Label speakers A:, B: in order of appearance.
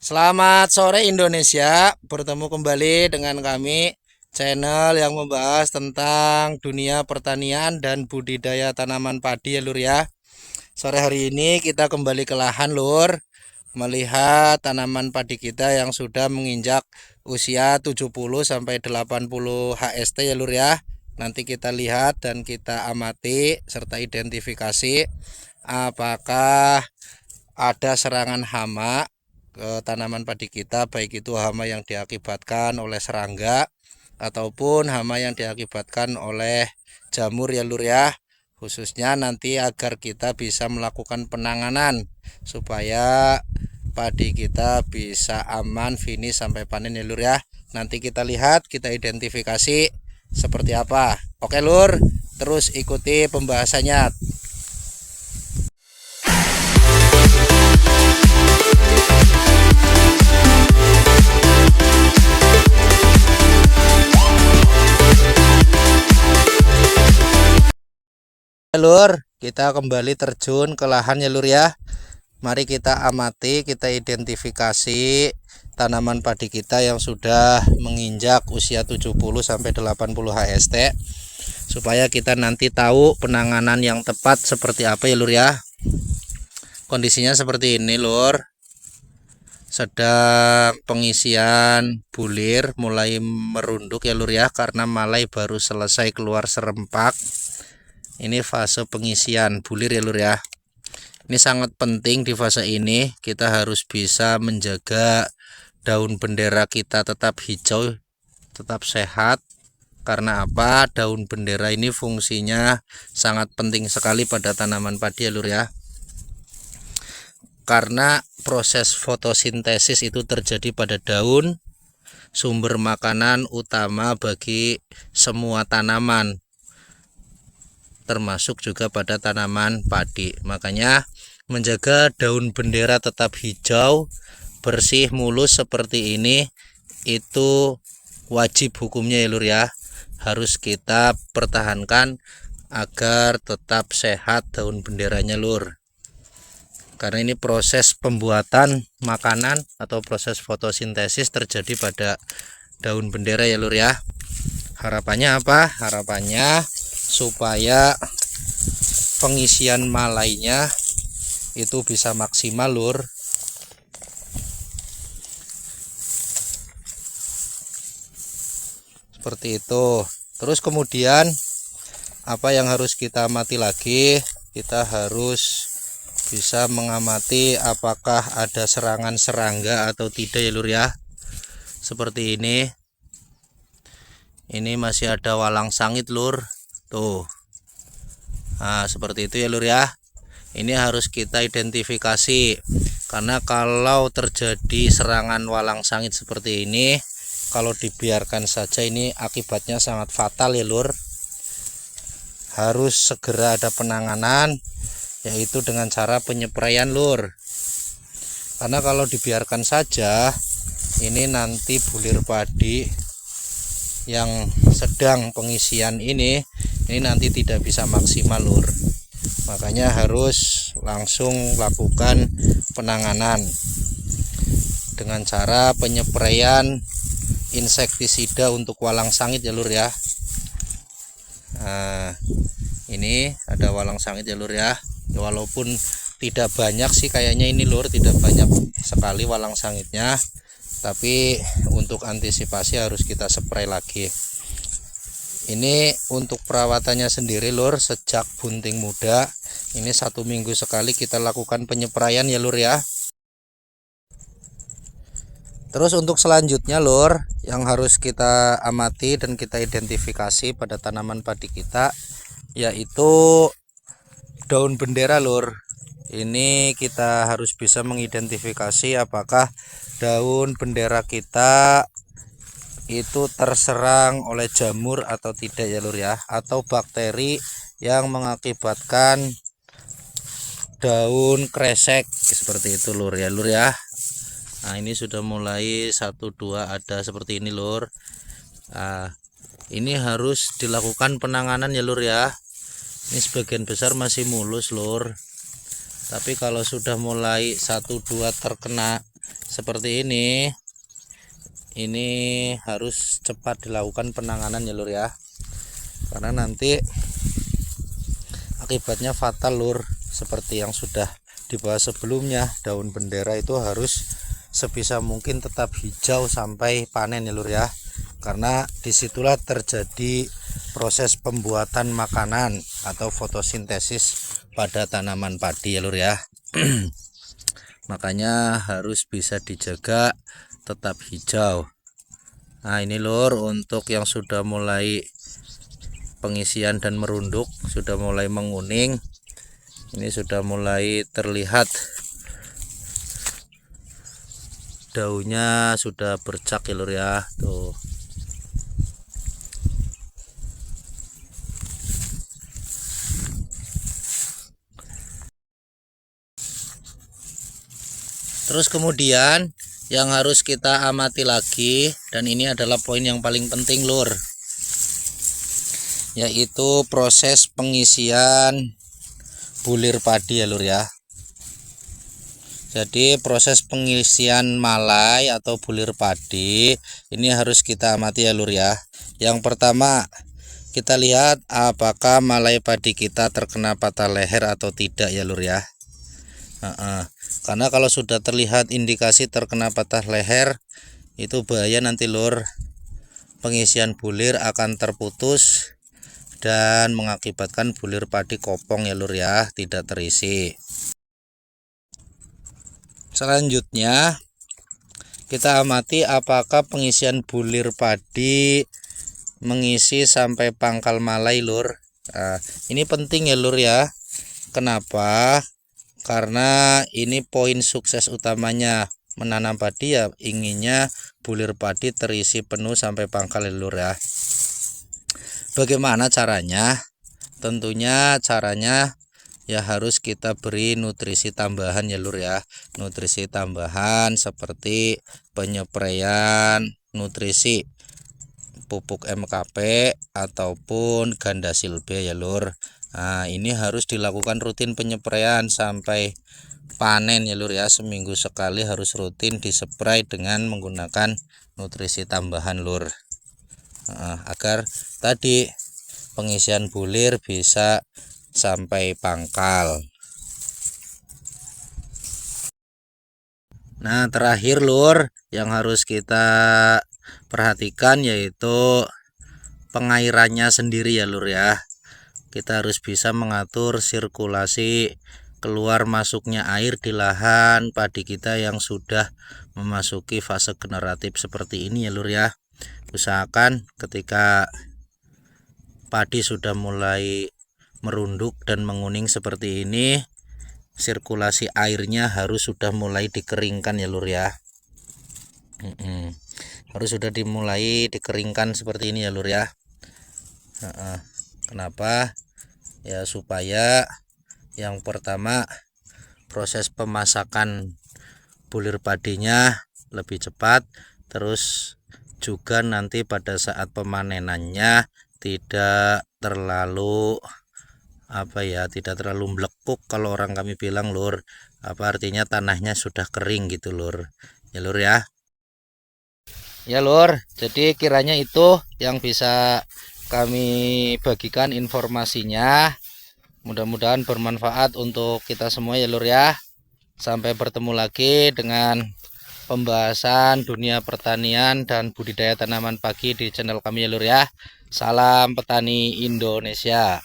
A: Selamat sore Indonesia, bertemu kembali dengan kami channel yang membahas tentang dunia pertanian dan budidaya tanaman padi ya Lur ya. Sore hari ini kita kembali ke lahan Lur, melihat tanaman padi kita yang sudah menginjak usia 70 sampai 80 HST ya Lur ya. Nanti kita lihat dan kita amati serta identifikasi apakah ada serangan hama ke tanaman padi kita, baik itu hama yang diakibatkan oleh serangga ataupun hama yang diakibatkan oleh jamur ya Lur ya. Khususnya nanti agar kita bisa melakukan penanganan supaya padi kita bisa aman finish sampai panen ya Lur ya. Nanti kita lihat, kita identifikasi seperti apa. Oke Lur, terus ikuti pembahasannya. Lur, kita kembali terjun ke lahan ya Lur ya. Mari kita amati, kita identifikasi tanaman padi kita yang sudah menginjak usia 70 sampai 80 HST supaya kita nanti tahu penanganan yang tepat seperti apa ya Lur ya. Kondisinya seperti ini Lur. Sedang pengisian bulir mulai merunduk ya Lur ya, karena malai baru selesai keluar serempak. Ini fase pengisian bulir ya Lur ya. Ini sangat penting di fase ini kita harus bisa menjaga daun bendera kita tetap hijau, tetap sehat. Karena apa? Daun bendera ini fungsinya sangat penting sekali pada tanaman padi ya Lur ya. Karena proses fotosintesis itu terjadi pada daun, sumber makanan utama bagi semua tanaman, termasuk juga pada tanaman padi. Makanya menjaga daun bendera tetap hijau, bersih, mulus seperti ini itu wajib hukumnya ya Lur ya. Harus kita pertahankan agar tetap sehat daun benderanya Lur. Karena ini proses pembuatan makanan atau proses fotosintesis terjadi pada daun bendera ya Lur ya. Harapannya apa? Harapannya supaya pengisian malainya itu bisa maksimal Lur. Seperti itu. Terus kemudian apa yang harus kita amati lagi? Kita harus bisa mengamati apakah ada serangan serangga atau tidak ya Lur ya. Seperti ini. Ini masih ada walang sangit Lur. Tuh. Nah, seperti itu ya Lur ya. Ini harus kita identifikasi. Karena kalau terjadi serangan walang sangit seperti ini, kalau dibiarkan saja ini akibatnya sangat fatal ya Lur. Harus segera ada penanganan, yaitu dengan cara penyepraian Lur. Karena kalau dibiarkan saja, ini nanti bulir padi yang sedang pengisian ini nanti tidak bisa maksimal Lur. Makanya harus langsung lakukan penanganan dengan cara penyepraian insektisida untuk walang sangit ya Lur ya. Nah, ini ada walang sangit ya Lur ya. Walaupun tidak banyak sih kayaknya ini Lur, tidak banyak sekali walang sangitnya, tapi untuk antisipasi harus kita spray lagi. Ini untuk perawatannya sendiri Lur, sejak bunting muda ini 1 minggu sekali kita lakukan penyepraian ya Lur ya. Terus untuk selanjutnya Lur, yang harus kita amati dan kita identifikasi pada tanaman padi kita yaitu daun bendera Lur. Ini kita harus bisa mengidentifikasi apakah daun bendera kita itu terserang oleh jamur atau tidak ya Lur ya, atau bakteri yang mengakibatkan daun kresek seperti itu Lur ya Lur ya. Nah, ini sudah mulai 1 2 ada seperti ini Lur. Nah, ini harus dilakukan penanganan ya Lur ya. Ini sebagian besar masih mulus Lur. Tapi kalau sudah mulai 1 2 terkena seperti ini harus cepat dilakukan penanganan ya lur ya, karena nanti akibatnya fatal lur. Seperti yang sudah dibahas sebelumnya, daun bendera itu harus sebisa mungkin tetap hijau sampai panen ya lur ya, karena disitulah terjadi proses pembuatan makanan atau fotosintesis pada tanaman padi ya lur ya. Makanya harus bisa dijaga tetap hijau. Nah ini lur, untuk yang sudah mulai pengisian dan merunduk, sudah mulai menguning, ini sudah mulai terlihat daunnya sudah bercak ya lur ya, tuh. Terus kemudian yang harus kita amati lagi, dan ini adalah poin yang paling penting lur, yaitu proses pengisian bulir padi ya lur ya. Jadi proses pengisian malai atau bulir padi ini harus kita amati ya lur ya. Yang pertama, kita lihat apakah malai padi kita terkena patah leher atau tidak ya lur ya. Karena kalau sudah terlihat indikasi terkena patah leher, itu bahaya nanti lur. Pengisian bulir akan terputus dan mengakibatkan bulir padi kopong ya lur ya, tidak terisi. Selanjutnya kita amati apakah pengisian bulir padi mengisi sampai pangkal malai lur. Nah, ini penting ya lur ya. Kenapa? Karena ini poin sukses utamanya menanam padi ya, inginnya bulir padi terisi penuh sampai pangkal ya lur ya. Bagaimana caranya? Tentunya caranya ya harus kita beri nutrisi tambahan ya lur ya. Nutrisi tambahan seperti penyepraian nutrisi pupuk MKP ataupun Gandasil B ya lur. Nah ini harus dilakukan rutin penyepraian sampai panen ya lur ya. Seminggu sekali harus rutin dispray dengan menggunakan nutrisi tambahan lur. Agar tadi pengisian bulir bisa sampai pangkal. Nah terakhir lur, yang harus kita perhatikan yaitu pengairannya sendiri ya lur ya. Kita harus bisa mengatur sirkulasi keluar masuknya air di lahan padi kita yang sudah memasuki fase generatif seperti ini ya lur ya. Usahakan ketika padi sudah mulai merunduk dan menguning seperti ini, sirkulasi airnya harus sudah mulai dikeringkan ya lur ya. Harus sudah dimulai dikeringkan seperti ini ya lur ya. Kenapa? Ya supaya yang pertama proses pemasakan bulir padinya lebih cepat, terus juga nanti pada saat pemanenannya tidak terlalu tidak terlalu melepuh kalau orang kami bilang lur. Artinya tanahnya sudah kering gitu lur. Ya lur ya. Ya lur, jadi kiranya itu yang bisa kami bagikan informasinya. Mudah-mudahan bermanfaat untuk kita semua ya lur ya. Sampai bertemu lagi dengan pembahasan dunia pertanian dan budidaya tanaman padi di channel kami ya lur ya. Salam petani Indonesia.